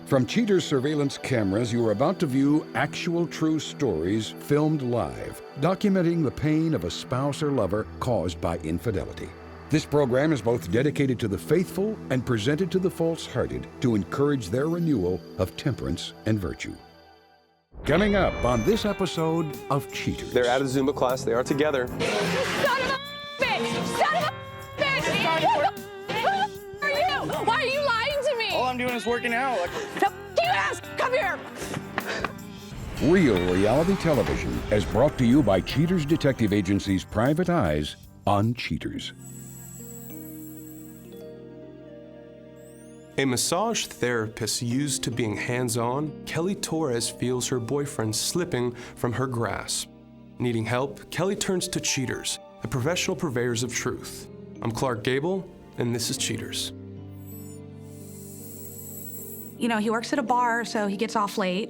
From Cheater's surveillance cameras, you are about to view actual true stories filmed live, documenting the pain of a spouse or lover caused by infidelity. This program is both dedicated to the faithful and presented to the false-hearted to encourage their renewal of temperance and virtue. Coming up on this episode of Cheaters. They're at a Zumba class. They are together. Son of a bitch! Son of a bitch! Who are you? Why are you lying to me? All I'm doing is working out. The you ass! Come here! Real reality television is brought to you by Cheaters Detective Agency's Private Eyes on Cheaters. A massage therapist used to being hands-on, Kelly Torres feels her boyfriend slipping from her grasp. Needing help, Kelly turns to Cheaters, the professional purveyors of truth. I'm Clark Gable, and this is Cheaters. You know, he works at a bar, so he gets off late.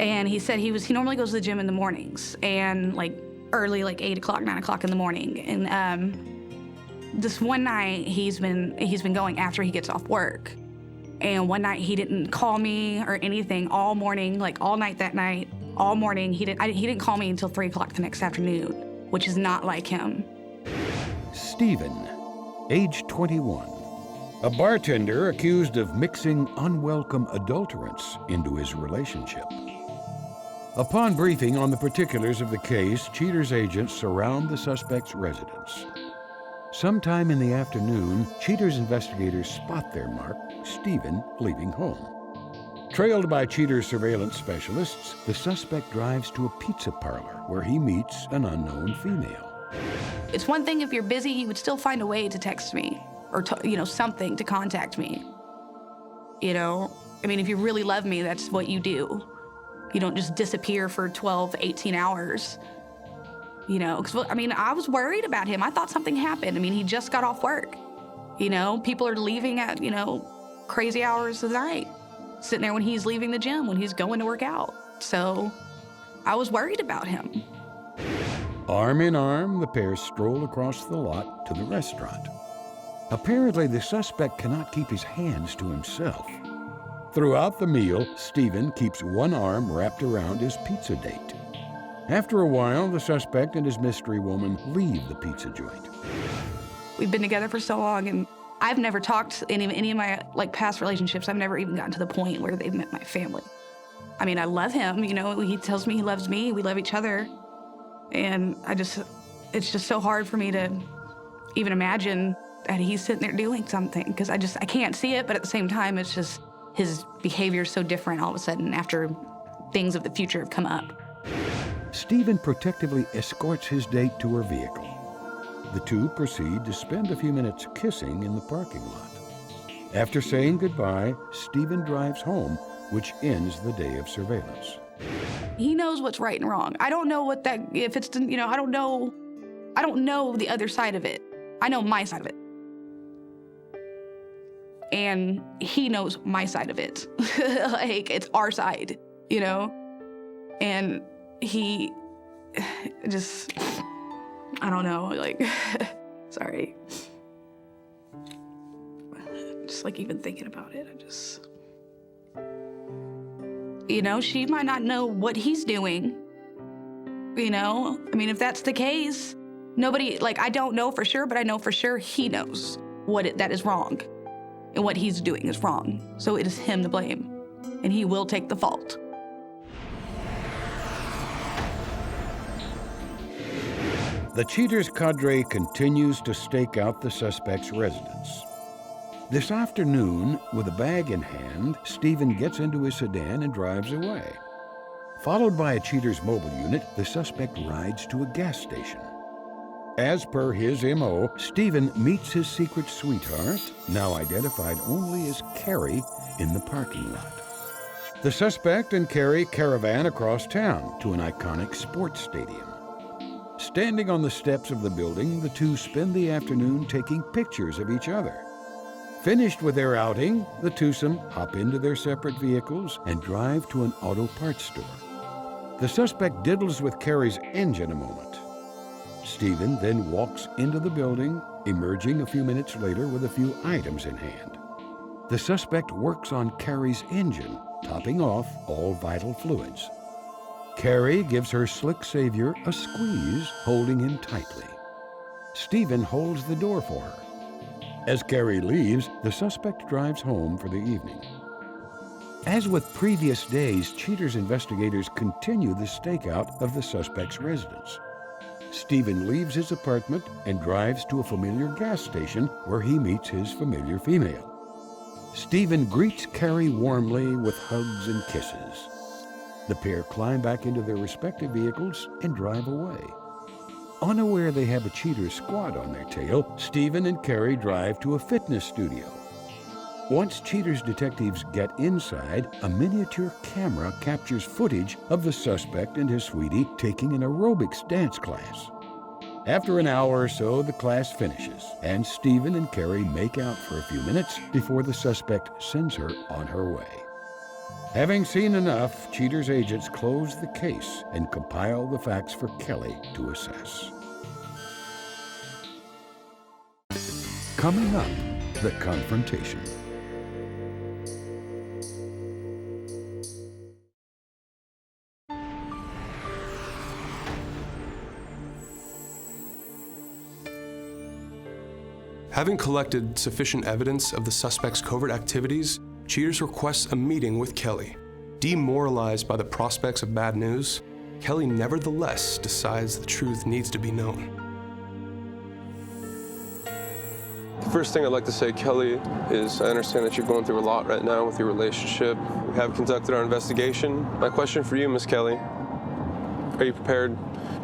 And he said he normally goes to the gym in the mornings, and like early, like 8 o'clock, 9 o'clock in the morning. And this one night he's been going after he gets off work. And one night he didn't call me or anything all morning, like all night that night, all morning. He didn't call me until 3 o'clock the next afternoon, which is not like him. Stephen, age 21. A bartender accused of mixing unwelcome adulterants into his relationship. Upon briefing on the particulars of the case, Cheaters agents surround the suspect's residence. Sometime in the afternoon, Cheaters investigators spot their mark, Stephen, leaving home. Trailed by Cheaters surveillance specialists, the suspect drives to a pizza parlor where he meets an unknown female. It's one thing if you're busy, you would still find a way to text me or, something to contact me. You know, I mean, if you really love me, that's what you do. You don't just disappear for 12, 18 hours. You know, because, I mean, I was worried about him. I thought something happened. I mean, he just got off work. You know, people are leaving at, crazy hours of the night, sitting there when he's leaving the gym, when he's going to work out. So I was worried about him. Arm in arm, the pair stroll across the lot to the restaurant. Apparently, the suspect cannot keep his hands to himself. Throughout the meal, Stephen keeps one arm wrapped around his pizza date. After a while, the suspect and his mystery woman leave the pizza joint. We've been together for so long, and I've never talked in any of my past relationships. I've never even gotten to the point where they've met my family. I mean, I love him, he tells me he loves me, we love each other. And it's just so hard for me to even imagine that he's sitting there doing something, because I can't see it, but at the same time, it's just his behavior is so different all of a sudden after things of the future have come up. Stephen protectively escorts his date to her vehicle. The two proceed to spend a few minutes kissing in the parking lot. After saying goodbye, Stephen drives home, which ends the day of surveillance. He knows what's right and wrong. I don't know I don't know the other side of it. I know my side of it. And he knows my side of it. It's our side, And he just, I don't know, sorry. Just even thinking about it, she might not know what he's doing, I mean, if that's the case, nobody, I don't know for sure, but I know for sure he knows that is wrong. And what he's doing is wrong. So it is him to blame. And he will take the fault. The Cheaters cadre continues to stake out the suspect's residence. This afternoon, with a bag in hand, Stephen gets into his sedan and drives away. Followed by a Cheaters mobile unit, the suspect rides to a gas station. As per his M.O., Stephen meets his secret sweetheart, now identified only as Carrie, in the parking lot. The suspect and Carrie caravan across town to an iconic sports stadium. Standing on the steps of the building, the two spend the afternoon taking pictures of each other. Finished with their outing, the twosome hop into their separate vehicles and drive to an auto parts store. The suspect diddles with Carrie's engine a moment. Stephen then walks into the building, emerging a few minutes later with a few items in hand. the suspect works on Carrie's engine, topping off all vital fluids. Carrie gives her slick savior a squeeze, holding him tightly. Stephen holds the door for her. As Carrie leaves, the suspect drives home for the evening. As with previous days, Cheaters investigators continue the stakeout of the suspect's residence. Stephen leaves his apartment and drives to a familiar gas station where he meets his familiar female. Stephen greets Carrie warmly with hugs and kisses. The pair climb back into their respective vehicles and drive away. Unaware they have a cheater squad on their tail, Stephen and Carrie drive to a fitness studio. Once Cheaters detectives get inside, a miniature camera captures footage of the suspect and his sweetie taking an aerobics dance class. After an hour or so, the class finishes, and Stephen and Carrie make out for a few minutes before the suspect sends her on her way. Having seen enough, Cheaters agents close the case and compile the facts for Kelly to assess. Coming up, the confrontation. Having collected sufficient evidence of the suspect's covert activities, Cheaters requests a meeting with Kelly. Demoralized by the prospects of bad news, Kelly nevertheless decides the truth needs to be known. The first thing I'd like to say, Kelly, is I understand that you're going through a lot right now with your relationship. We have conducted our investigation. My question for you, Miss Kelly, are you prepared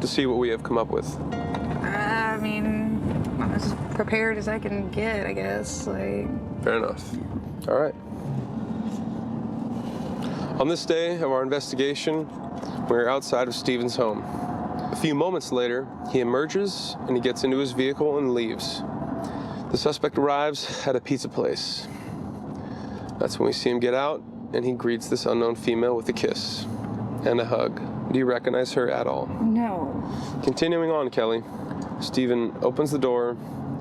to see what we have come up with? I mean, I'm as prepared as I can get, I guess. Fair enough. All right. On this day of our investigation, we're outside of Stephen's home. A few moments later, he emerges and he gets into his vehicle and leaves. The suspect arrives at a pizza place. That's when we see him get out, and he greets this unknown female with a kiss and a hug. Do you recognize her at all? No. Continuing on, Kelly, Stephen opens the door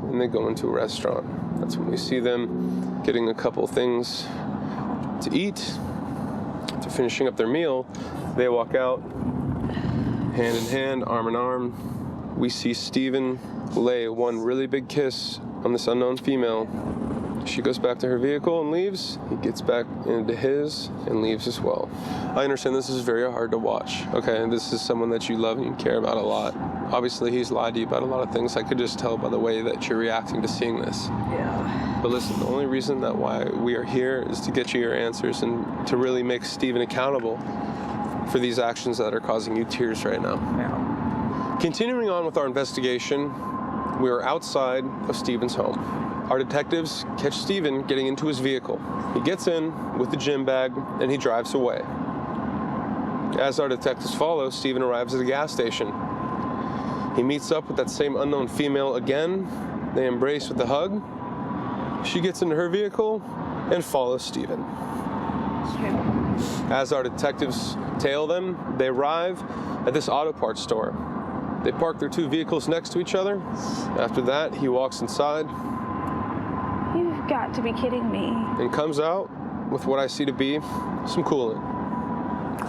and they go into a restaurant. That's when we see them getting a couple things to eat. After finishing up their meal, they walk out hand in hand, arm in arm. We see Stephen lay one really big kiss on this unknown female. She goes back to her vehicle and leaves. He gets back into his and leaves as well. I understand this is very hard to watch, okay? And this is someone that you love and you care about a lot. Obviously, he's lied to you about a lot of things. I could just tell by the way that you're reacting to seeing this. Yeah. But listen, the only reason that why we are here is to get you your answers and to really make Stephen accountable for these actions that are causing you tears right now. Yeah. Continuing on with our investigation, we are outside of Stephen's home. Our detectives catch Stephen getting into his vehicle. He gets in with the gym bag and he drives away. As our detectives follow, Stephen arrives at a gas station. He meets up with that same unknown female again. They embrace with a hug. She gets into her vehicle and follows Stephen. As our detectives tail them, they arrive at this auto parts store. They park their two vehicles next to each other. After that, he walks inside. You've got to be kidding me. And comes out with what I see to be some coolant.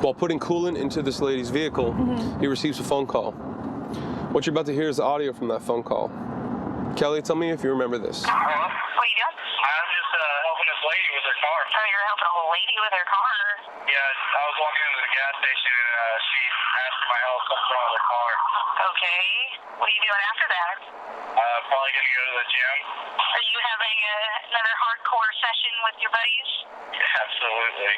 While putting coolant into this lady's vehicle, he receives a phone call. What you're about to hear is the audio from that phone call. Kelly, tell me if you remember this. What are you doing? I'm just helping this lady with her car. Oh, you're helping a lady with her car. Yeah, I was walking into the gas station and she asked for my help up front of her car. Okay. What are you doing after that? Probably going to go to the gym. Are you having another hardcore session with your buddies? Yeah, absolutely.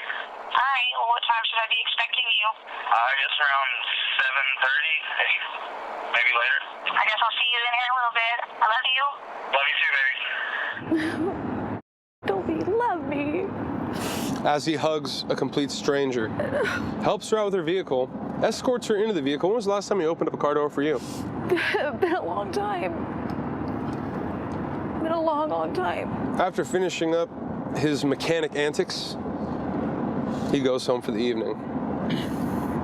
All right. Well, what time should I be expecting you? I guess around 7:30, 8, maybe later. I guess I'll see you in here in a little bit. I love you. Love you too, baby. Toby, love me. As he hugs a complete stranger, helps her out with her vehicle, escorts her into the vehicle. When was the last time you opened up a car door for you? Been a long time. Been a long, long time. After finishing up his mechanic antics, he goes home for the evening.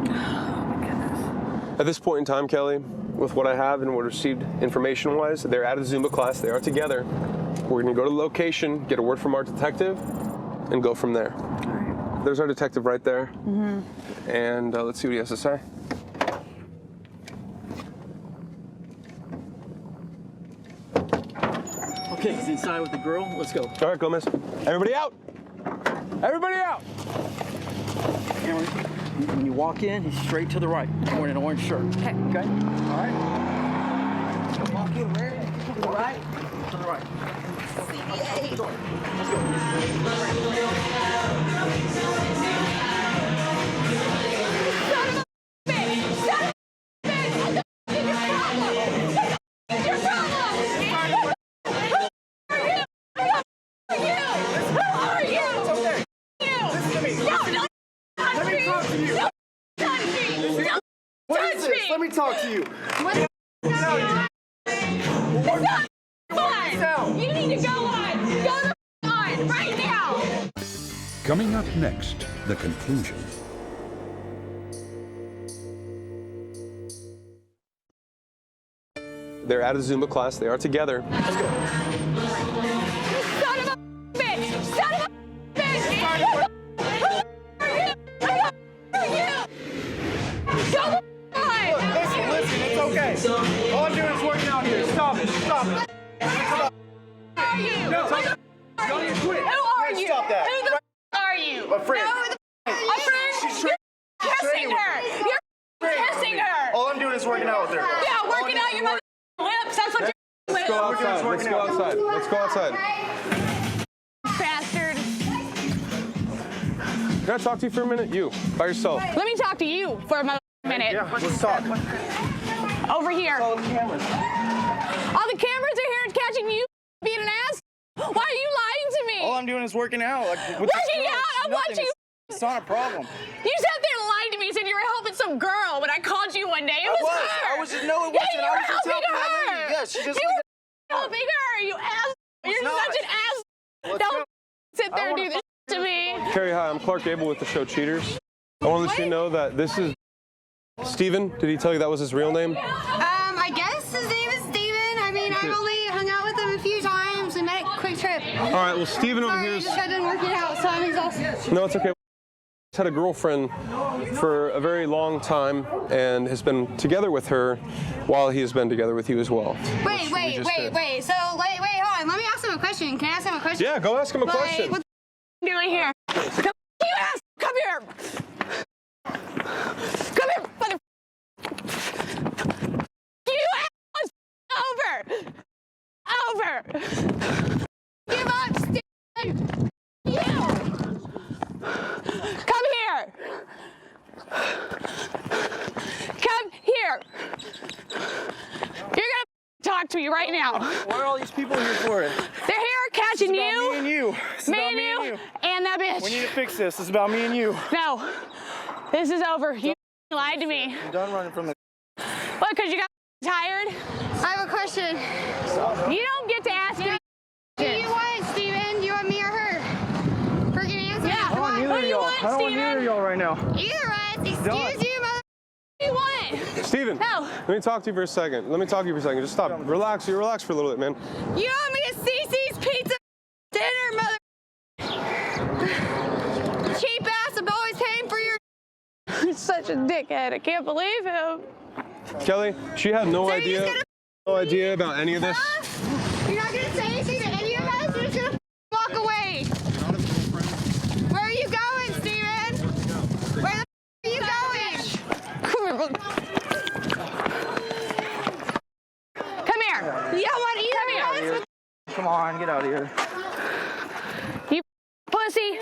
Oh my goodness. At this point in time, Kelly, with what I have and what received information-wise, they're at a Zumba class. They are together. We're gonna go to the location, get a word from our detective, and go from there. All right. There's our detective right there. And let's see what he has to say. Okay, he's inside with the girl. Let's go. All right, Gomez. Everybody out! Everybody out! Cameron, when you walk in, he's straight to the right. He's wearing an orange shirt. Okay. Okay? All right. Walk in where? To the right. To the right. Let's go. Let me talk to you. You need to go on. Go on right now. Coming up next, the conclusion. They're at a Zumba class. They are together. Let's go. Son of a bitch! Son of a bitch! Go on! Listen, it's okay. All I'm doing is working out here. Stop it. Stop it. Who are you? No, Who the don't even quit. Who are you? Stop that. Who the are you? A friend. No, a friend? You're kissing her. You're kissing her. All I'm doing is working out with her. Yeah, working out your mother lips. That's what you're Let's go outside. Let's go outside. Let's go outside. bastard. Can I talk to you for a minute? You, by yourself. Let me talk to you for a minute. Yeah, let's talk. Over here. All the cameras. All the cameras are here catching you being an ass. Why are you lying to me? All I'm doing is working out. Like, with this Working girl, out? it's I nothing. want you. It's not a problem. You sat there and lied to me. Said you were helping some girl when I called you one day. It was her. I was just, no, it Yeah, wasn't. you I were was just helping helping that her. lady. Yes, she just You were helping her. You ass. You're not. such an ass. Let's Don't go. sit there and do wanna this to me. Carrie, hi. I'm Clark Gable with the show Cheaters. I want to let you know that this is Steven. Did he tell you that was his real name? I guess his name is Steven. I mean, I've only hung out with him a few times. We met at Quick Trip. All right. Well, Steven over Sorry, here I is. just got done working out, so I'm exhausted. No, it's okay. He's had a girlfriend for a very long time and has been together with her while he has been together with you as well. Wait. So, wait, hold on. Let me ask him a question. Can I ask him a question? Yeah, go ask him a question. What What are you doing here? You ass. Come here. Come here, mother. You ass. Over. Give up, Steve. You. Come here. Come here. You're gonna talk to me right now. What are all these people here for? They're here catching It's about you. me and you. It's Me about and me you, and you. and that bitch. We need to fix this. It's about me and you. No, this is over. You lied to me. I'm done running from the. What, because you got tired? I have a question. You don't get to ask me. Who do you want, Steven? Do you want me or her? Freaking answer. Yeah. Come on. Neither What of do you y'all. want, I don't want Steven? neither of y'all right now. Either us. Excuse you, mother. What do you want? Steven, No. let me talk to you for a second. Just stop. Relax. You relax for a little bit, man. You want me to CC's Pizza dinner, mother? Cheap ass. I'm always paying for your. You're such a dickhead. I can't believe him. Kelly, she had no So you're just idea about any of this. You're not gonna say anything to any of us. You're just gonna walk away. Where are you going, Steven? Where the are you going? Come here. You don't want either of us. Come on, get out of here. You pussy.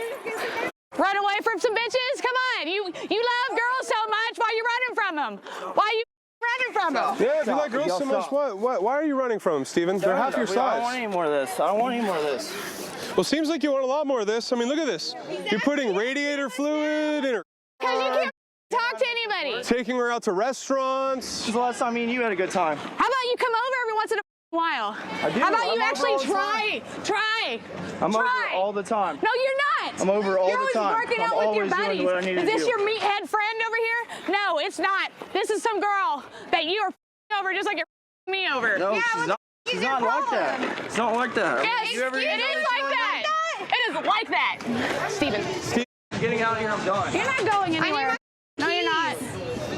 Run away from some bitches? Come on. You love girls so much. Why are you running from them? Why are you running from them? Yeah, if you like Stop. girls Y'all so much, stop. why are you running from them, Steven? They're half your I don't want size. any more of this. I don't want any more of this. Well, seems like you want a lot more of this. I mean, look at this. You're putting radiator fluid in her, Because you can't talk to anybody. taking her out to restaurants. This is the last time me and you had a good time. How about you come over every once in a while? I do. How about I'm you over actually all the try? I'm over Try. all the time. No, you're not. I'm over all you're the time. You're always working I'm out with your always doing buddies. what I need Is to this do. your meathead friend over here? No, it's not. This is some girl that you are over just like you're me over. No, Yeah, she's what not. It's not like that. It's not like that. Yes, it is like that. It is like that. Steven. Getting out of here, I'm done. You're not going anywhere. No, you're not.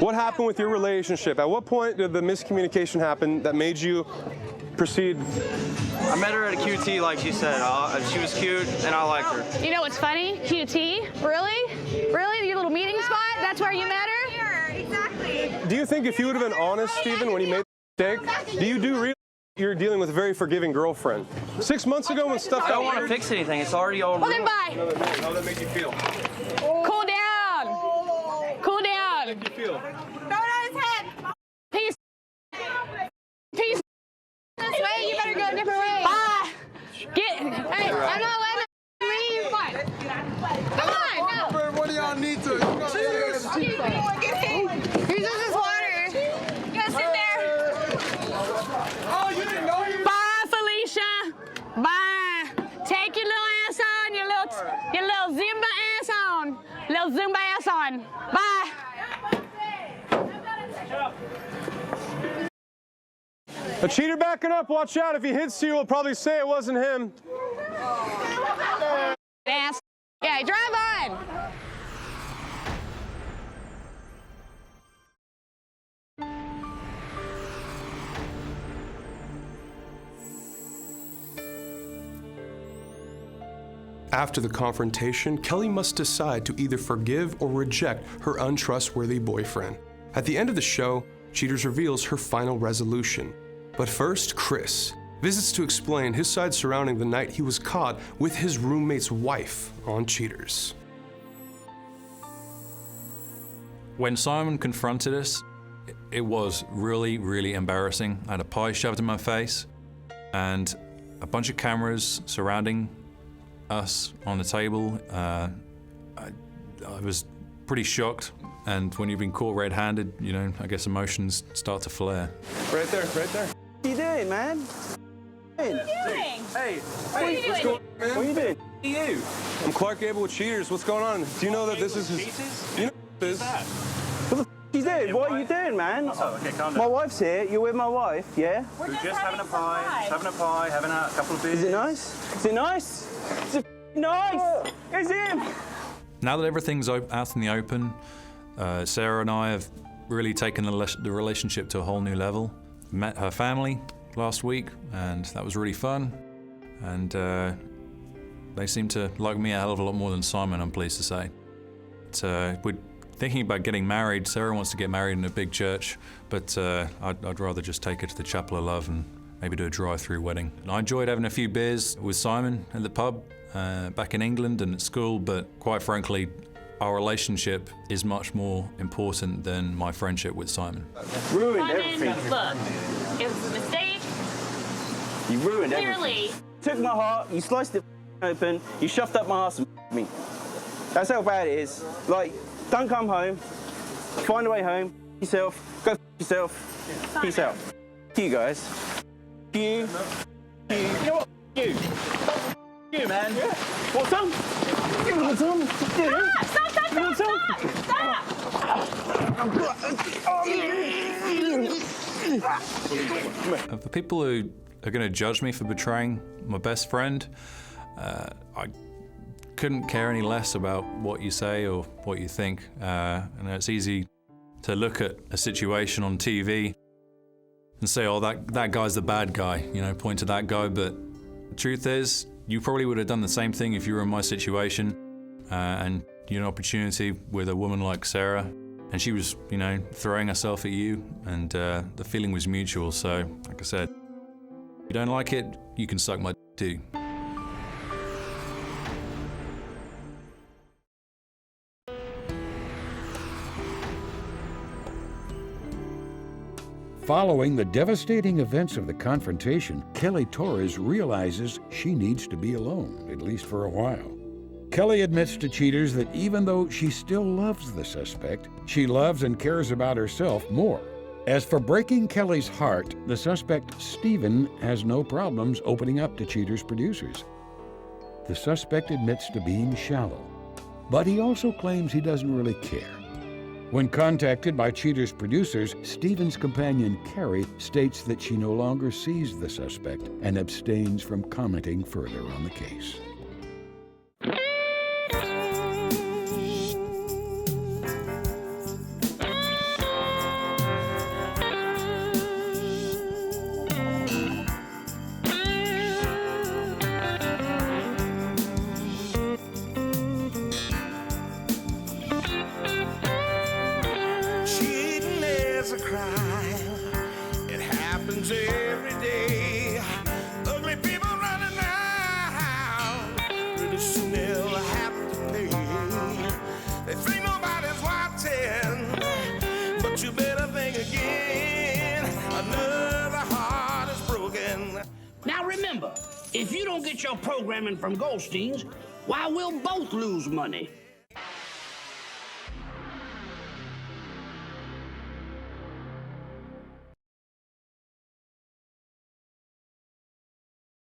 What happened with your relationship? At what point did the miscommunication happen that made you proceed? I met her at a QT, like she said. She was cute, and I liked her. You know what's funny? QT? Really? Really? Your little meeting spot? That's where you met her? Here, exactly. Do you think if you would have been honest, Steven, when you made the mistake, do you realize you're dealing with a very forgiving girlfriend? 6 months ago when stuff I don't want to fix anything. It's already all Well, then ruined. bye. How did that make you feel? Cool down. Cool down. How did you feel? Throw it on his head. Peace. Peace. This way, you better go a different way. Bye. Get. Hey, I'm not letting him leave. Come on, no. What do y'all need to? Here's just his water. You gotta sit there. Oh, you didn't know you. Bye, Felicia. Bye. Take your little ass on, your little Zumba ass on. Little Zumba ass on. Bye. A cheater backing up, watch out. If he hits you, he'll probably say it wasn't him. Ass. Yeah, drive on. After the confrontation, Kelly must decide to either forgive or reject her untrustworthy boyfriend. At the end of the show, Cheaters reveals her final resolution. But first, Chris visits to explain his side surrounding the night he was caught with his roommate's wife on Cheaters. When Simon confronted us, it was really, really embarrassing. I had a pie shoved in my face and a bunch of cameras surrounding us on the table. I was pretty shocked, and when you've been caught red-handed, you know, I guess emotions start to flare. Right there, right there. What are you doing, man? What are you doing? Hey, What are you doing? what are you doing? Who are you? I'm Clark Gable with Cheaters. What's going on? Do you know that this is his... You know what this is? What the f you doing? What are you doing, man? Oh, okay, calm down. My wife's here. You're with my wife, yeah? We're just having a pie, having a couple of beers. Is it nice? Is it nice? Is it nice? It's him! Now that everything's out in the open, Sarah and I have really taken the relationship to a whole new level. Met her family last week, and that was really fun. And they seem to like me a hell of a lot more than Simon, I'm pleased to say. We're thinking about getting married. Sarah wants to get married in a big church, but I'd rather just take her to the Chapel of Love and maybe do a drive-through wedding. And I enjoyed having a few beers with Simon at the pub back in England and at school, but quite frankly, our relationship is much more important than my friendship with Simon. Ruined everything. Look, it was a mistake. You ruined Clearly. everything. Took my heart, you sliced it open, you shoved up my ass and me. That's how bad it is. Like, don't come home, find a way home, yourself, go yourself, peace out. You guys. You. You know what? You, man. Yeah. What's up? What's up? For people who are going to judge me for betraying my best friend, I couldn't care any less about what you say or what you think. And it's easy to look at a situation on TV and say, oh, that guy's the bad guy, you know, point to that guy. But the truth is, you probably would have done the same thing if you were in my situation. And you had an opportunity with a woman like Sarah, and she was, you know, throwing herself at you, and the feeling was mutual. So, like I said, if you don't like it, you can suck my d too. Following the devastating events of the confrontation, Kelly Torres realizes she needs to be alone, at least for a while. Kelly admits to Cheaters that even though she still loves the suspect, she loves and cares about herself more. As for breaking Kelly's heart, the suspect, Steven, has no problems opening up to Cheaters' producers. The suspect admits to being shallow, but he also claims he doesn't really care. When contacted by Cheater's producers, Stephen's companion, Carrie, states that she no longer sees the suspect and abstains from commenting further on the case. It happens every day. Ugly people running around. Pretty soon they'll have to pay. They think nobody's watching, but you better think again. Another heart is broken. Now remember, if you don't get your programming from Goldstein's, why, we'll both lose money.